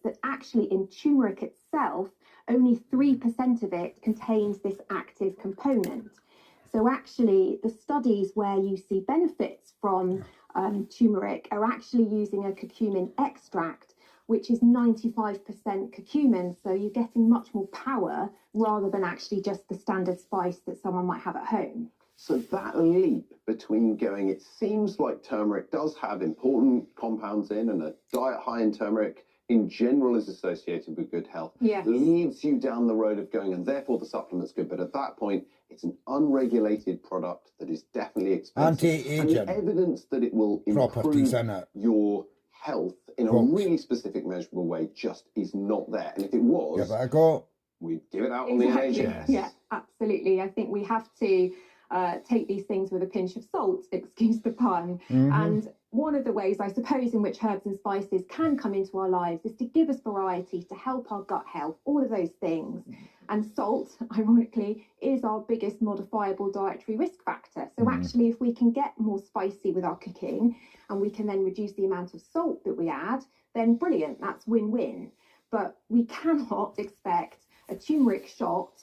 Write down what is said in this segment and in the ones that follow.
that actually in turmeric itself, only 3% of it contains this active component. So actually, the studies where you see benefits from turmeric are actually using a curcumin extract, which is 95% curcumin. So you're getting much more power rather than actually just the standard spice that someone might have at home. So that leap between going, it seems like turmeric does have important compounds in, and a diet high in turmeric in general is associated with good health, yes, leads you down the road of going, and therefore the supplement's good. But at that point, it's an unregulated product that is definitely expensive. Anti-aging. And the evidence that it will improve your health in a really specific, measurable way just is not there. And if it was, we'd give it out on the NHS. Yeah, absolutely. I think we have to take these things with a pinch of salt, excuse the pun. And one of the ways, I suppose, in which herbs and spices can come into our lives is to give us variety, to help our gut health, all of those things. And salt, ironically, is our biggest modifiable dietary risk factor. So actually, if we can get more spicy with our cooking and we can then reduce the amount of salt that we add, then brilliant, that's win-win. But we cannot expect a turmeric shot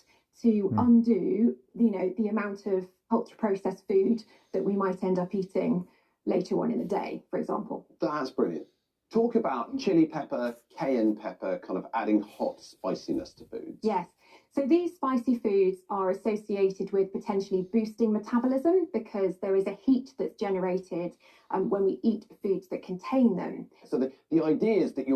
to undo, the amount of ultra-processed food that we might end up eating later on in the day, for example. That's brilliant. Talk about chili pepper, cayenne pepper, kind of adding hot spiciness to foods. Yes. So these spicy foods are associated with potentially boosting metabolism because there is a heat that's generated when we eat foods that contain them. So the idea is that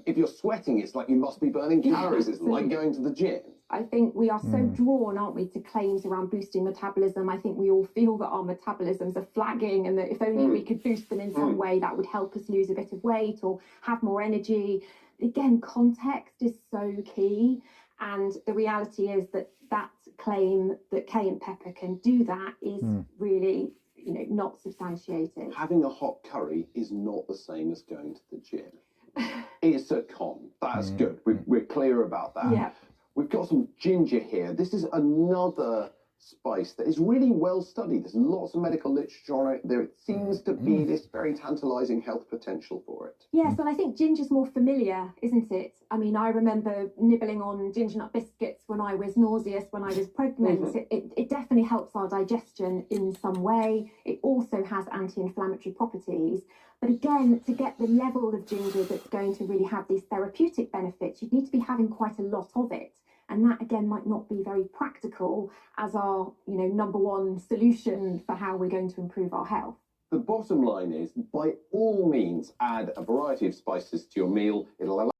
if you're sweating, it's like you must be burning calories. It's like going to the gym. I think we are so drawn, aren't we, to claims around boosting metabolism. I think we all feel that our metabolisms are flagging and that if only we could boost them in some way, that would help us lose a bit of weight or have more energy. Again, context is so key. And the reality is that claim that cayenne pepper can do that is really, not substantiated. Having a hot curry is not the same as going to the gym. It's a con. That's good. We're clear about that. Yeah. We've got some ginger here. This is another spice that is really well studied. There's lots of medical literature on it. There seems to be this very tantalizing health potential for it. Yes, and I think ginger's more familiar, isn't it? I mean, I remember nibbling on ginger nut biscuits when I was nauseous, when I was pregnant. It definitely helps our digestion in some way. It also has anti-inflammatory properties. But again, to get the level of ginger that's going to really have these therapeutic benefits, you'd need to be having quite a lot of it. And that, again, might not be very practical as our, number one solution for how we're going to improve our health. The bottom line is, by all means, add a variety of spices to your meal. It'll allow